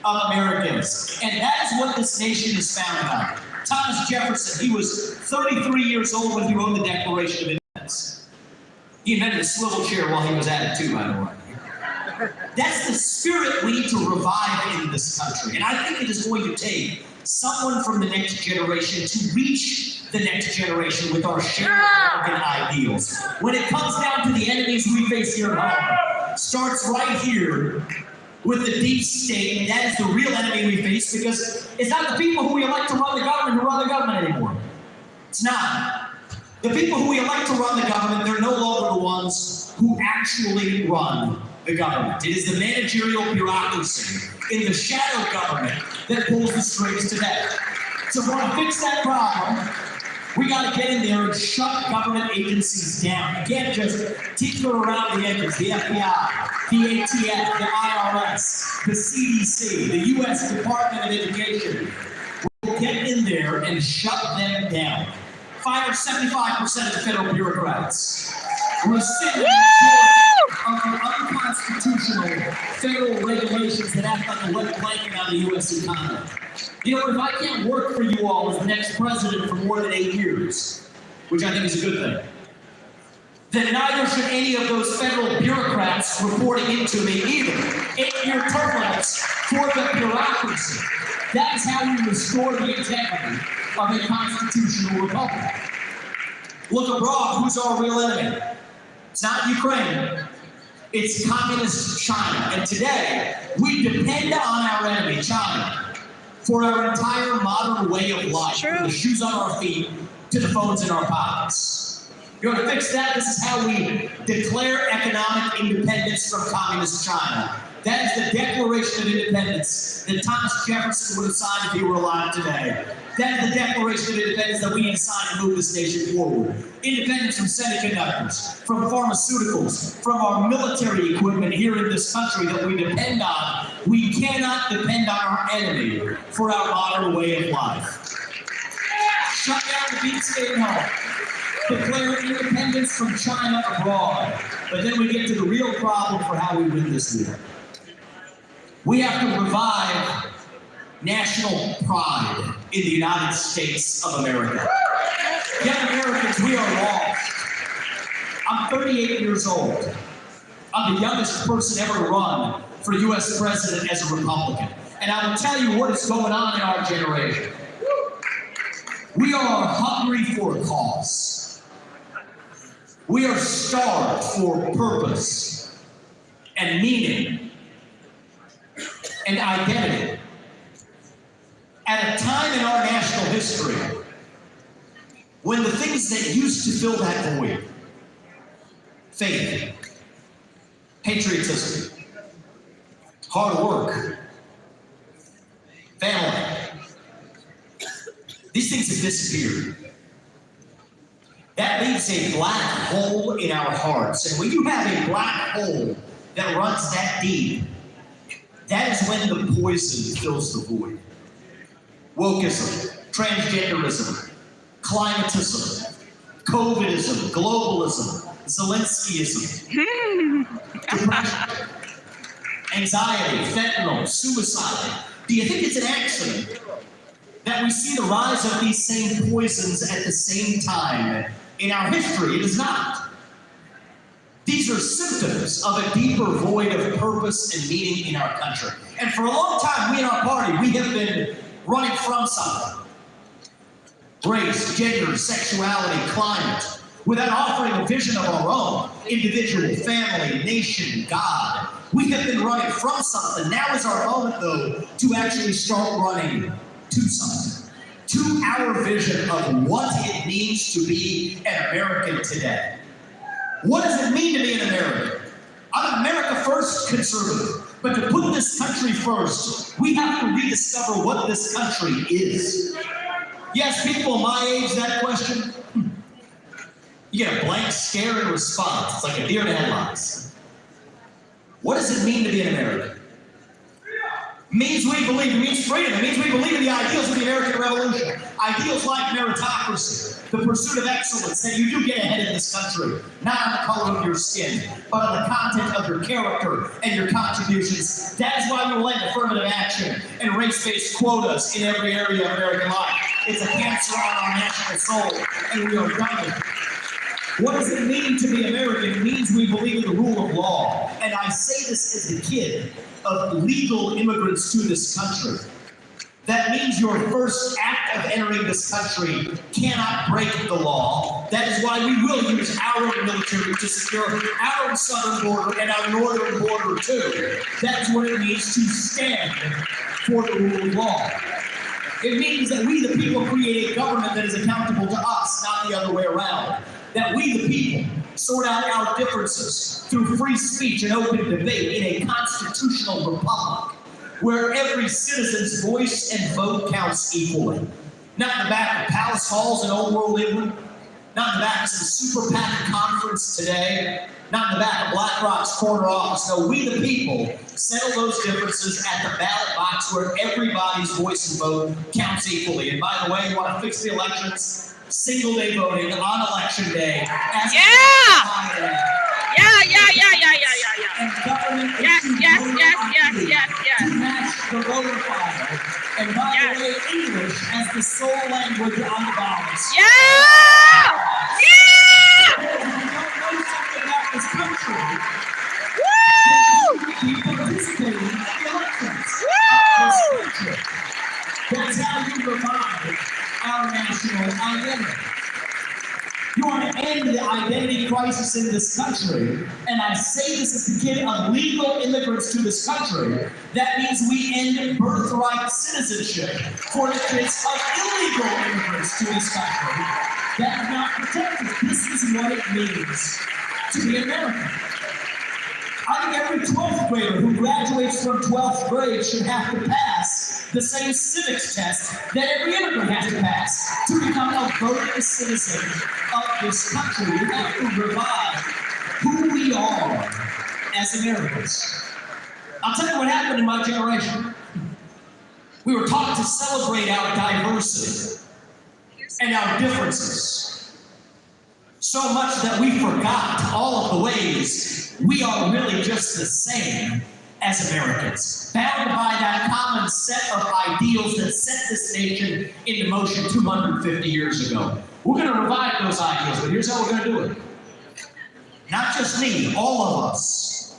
of Americans. And that is what this nation is founded on. Thomas Jefferson, he was 33 years old when he wrote the Declaration of Independence. He invented a swivel chair while he was at it too, by the way. That's the spirit we need to revive in this country. And I think it is going to take someone from the next generation to reach the next generation with our shared American ideals. When it comes down to the enemies we face here at home, starts right here with the deep state, and that is the real enemy we face, because it's not the people who we elect to run the government who run the government anymore. It's not. The people who we elect to run the government, they're no longer the ones who actually run the government. It is the managerial bureaucracy in the shadow government that pulls the strings today. So if we want to fix that problem, we got to get in there and shut government agencies down. You can't just tinker around the edges. The FBI, the ATF, the IRS, the CDC, the U.S. Department of Education. We'll get in there and shut them down. Fire 75% of the federal bureaucrats. Rescind of the unconstitutional federal regulations that act like a wet blanket on the U.S. economy. You know, if I can't work for you all as the next president for more than 8 years, which I think is a good thing, then neither should any of those federal bureaucrats reporting into me either. 8-year term limits for the bureaucracy. That is how we restore the integrity of a constitutional republic. Look abroad, who's our real enemy? It's not Ukraine. It's communist China. And today, we depend on our enemy, China, for our entire modern way of life. From the shoes on our feet to the phones in our pockets. You want to fix that? This is how we declare economic independence from communist China. That is the Declaration of Independence that Thomas Jefferson would have signed if he were alive today. That is the Declaration of Independence that we need to sign to move this nation forward. Independence from semiconductors, from pharmaceuticals, from our military equipment here in this country that we depend on. We cannot depend on our enemy for our modern way of life. Shut down the deep state home. Declare independence from China abroad. But then we get to the real problem for how we win this war. We have to revive national pride in the United States of America. Young Americans, we are lost. I'm 38 years old. I'm the youngest person ever to run for U.S. president as a Republican. And I will tell you what is going on in our generation. We are hungry for a cause. We are starved for purpose and meaning and identity. At a time in our national history when the things that used to fill that void, faith, patriotism, hard work, family, these things have disappeared. That leaves a black hole in our hearts. And when you have a black hole that runs that deep, that is when the poison fills the void. Wokeism, transgenderism, climatism, COVIDism, globalism, Zelenskyism, depression, anxiety, fentanyl, suicide. Do you think it's an accident that we see the rise of these same poisons at the same time in our history? It is not. These are symptoms of a deeper void of purpose and meaning in our country. And for a long time, we in our party, we have been running from something. Race, gender, sexuality, climate, without offering a vision of our own, individual, family, nation, God. We have been running from something. Now is our moment, though, to actually start running to something. To our vision of what it means to be an American today. What does it mean to be an American? I'm an America First conservative, but to put this country first, we have to rediscover what this country is. Yes, people my age, that question, you get a blank stare in response. It's like a deer in headlights. What does it mean to be an American? Means we believe, it means freedom. It means we believe in the ideals of the American Revolution. Ideals like meritocracy, the pursuit of excellence, that you do get ahead in this country, not on the color of your skin, but on the content of your character and your contributions. That is why we will end affirmative action and race-based quotas in every area of American life. It's a cancer on our national soul, and we are done with it. What does it mean to be American? It means we believe in the rule of law. And I say this as a kid of legal immigrants to this country. That means your first act of entering this country cannot break the law. That is why we will use our military to secure our southern border and our northern border too. That is what it means to stand for the rule of law. It means that we, the people, create a government that is accountable to us, not the other way around. That we, the people, sort out our differences through free speech and open debate in a constitutional republic where every citizen's voice and vote counts equally. Not in the back of palace halls in old world England, not in the back of some super PAC conference today, not in the back of BlackRock's corner office. No, we, the people, settle those differences at the ballot box where everybody's voice and vote counts equally. And by the way, you want to fix the elections? Single day voting on election day. As Yeah! And government Yes. to match the voter file. And by the way, English as the sole language on the ballots. Yeah! If you don't know something about this country, Woo! you participating in the elections Woo! of this country. That's how you revive our national identity. You want to end the identity crisis in this country, and I say this as the kid of legal immigrants to this country. That means we end birthright citizenship for the kids of illegal immigrants to this country that are not protected. This is what it means to be American. I think every 12th grader who graduates from 12th grade should have to pass the same civics test that every immigrant has to pass to become a voting citizen of this country. We have to revive who we are as Americans. I'll tell you what happened in my generation. We were taught to celebrate our diversity and our differences, so much that we forgot all of the ways we are really just the same as Americans, bound by that common set of ideals that set this nation into motion 250 years ago. We're going to revive those ideals, but here's how we're going to do it. Not just me, all of us,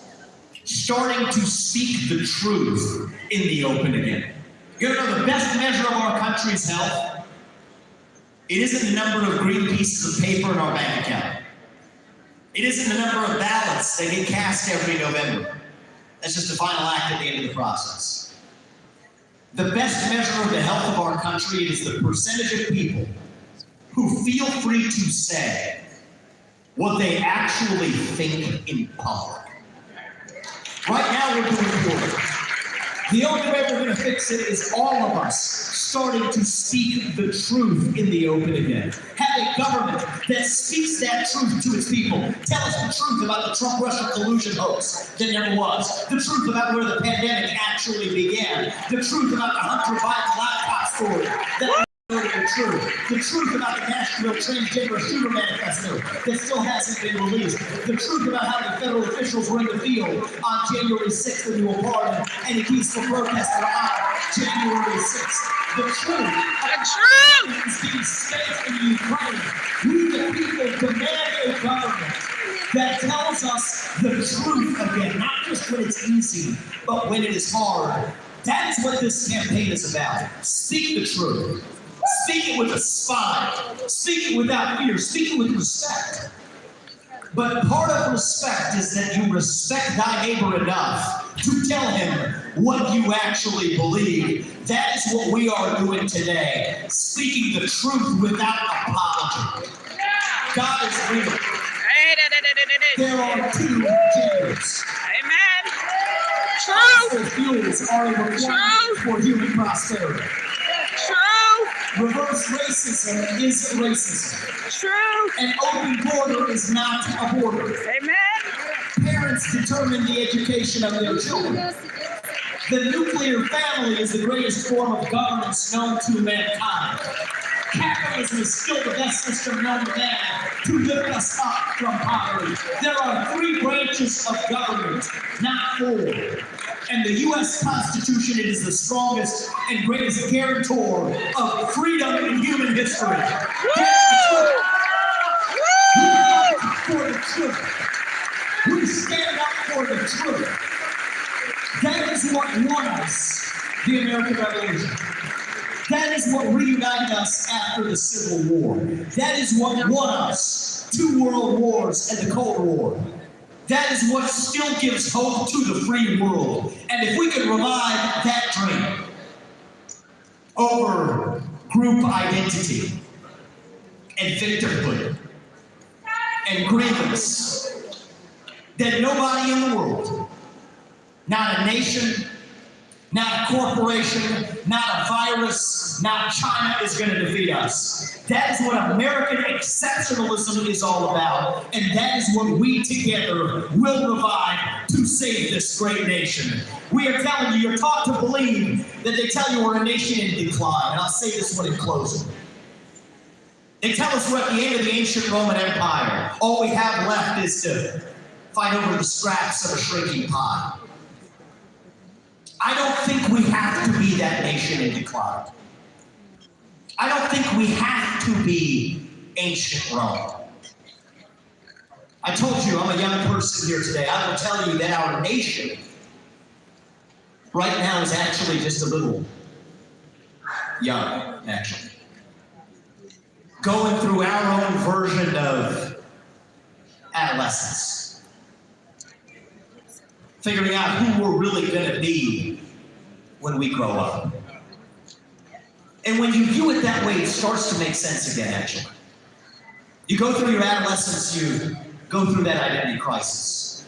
starting to speak the truth in the open again. You know the best measure of our country's health? It isn't the number of green pieces of paper in our bank account. It isn't the number of ballots that get cast every November. That's just the final act at the end of the process. The best measure of the health of our country is the percentage of people who feel free to say what they actually think in public. Right now we're doing poorly. The only way we're going to fix it is all of us starting to speak the truth in the open again. Have a government that speaks that truth to its people. Tell us the truth about the Trump-Russia collusion hoax that never was. The truth about where the pandemic actually began. The truth about the Hunter Biden laptop story that the truth. The truth about the Nashville transgender shooter manifesto that still hasn't been released. The truth about how the federal officials were in the field on January 6th when you were pardoned any peaceful protester on January 6th. The truth is being spent in Ukraine. We the people demand a government that tells us the truth again, not just when it's easy, but when it is hard. That is what this campaign is about. Speak the truth. Speak it with a spine. Speak it without fear. Speak it with respect. But part of respect is that you respect thy neighbor enough to tell him what you actually believe. That is what we are doing today. Speaking the truth without apology. God is real. There are two genders. Amen. Fossil fuels are a requirement for human prosperity. Reverse racism is racism. True. An open border is not a border. Amen. Parents determine the education of their children. The nuclear family is the greatest form of governance known to mankind. Capitalism is still the best system known to man to lift us up from poverty. There are 3 branches of government, not 4. And the U.S. Constitution, it is the strongest and greatest guarantor of freedom in human history. That's the truth. We stand up for the truth. That is what won us the American Revolution. That is what reunited us after the Civil War. That is what won us 2 world wars and the Cold War. That is what still gives hope to the free world. And if we can revive that dream over group identity and victimhood and grievance, then nobody in the world, not a nation, not a corporation, not a virus, not China is going to defeat us. That is what American exceptionalism is all about, and that is what we together will revive to save this great nation. We are telling you, you're taught to believe that they tell you we're a nation in decline, and I'll say this one in closing. They tell us we're at the end of the ancient Roman Empire. All we have left is to fight over the scraps of a shrinking pie. I don't think we have to be that nation in decline. I don't think we have to be ancient Rome. I told you I'm a young person here today. I will tell you that our nation right now is actually just a little young, actually. Going through our own version of adolescence. Figuring out who we're really going to be when we grow up. And when you view it that way, it starts to make sense again, actually. You go through your adolescence, you go through that identity crisis.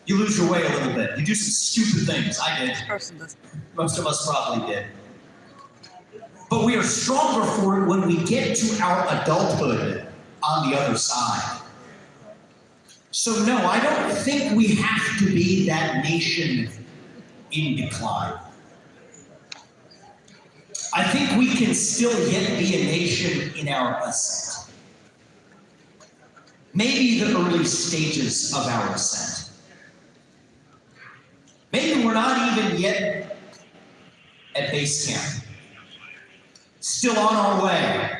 You lose your way a little bit. You do some stupid things. I did. Most of us probably did. But we are stronger for it when we get to our adulthood on the other side. So no, I don't think we have to be that nation in decline. I think we can still yet be a nation in our ascent. Maybe the early stages of our ascent. Maybe we're not even yet at base camp. Still on our way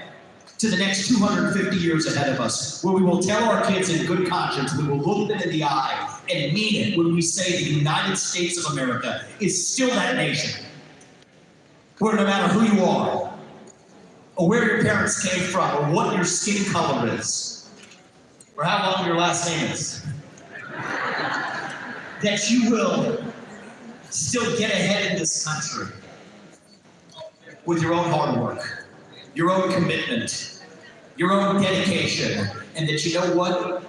to the next 250 years ahead of us, where we will tell our kids in good conscience, we will look them in the eye and mean it when we say the United States of America is still that nation, where no matter who you are, or where your parents came from, or what your skin color is, or how long your last name is, that you will still get ahead in this country with your own hard work, your own commitment, your own dedication, and that you know what?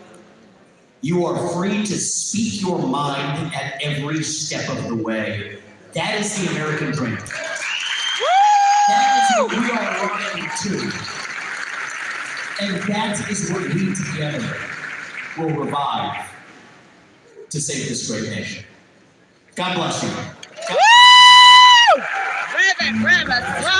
You are free to speak your mind at every step of the way. That is the American dream. That is what we are running to. And that is what we together will revive to save this great nation. God bless you. Vivek Ramaswamy.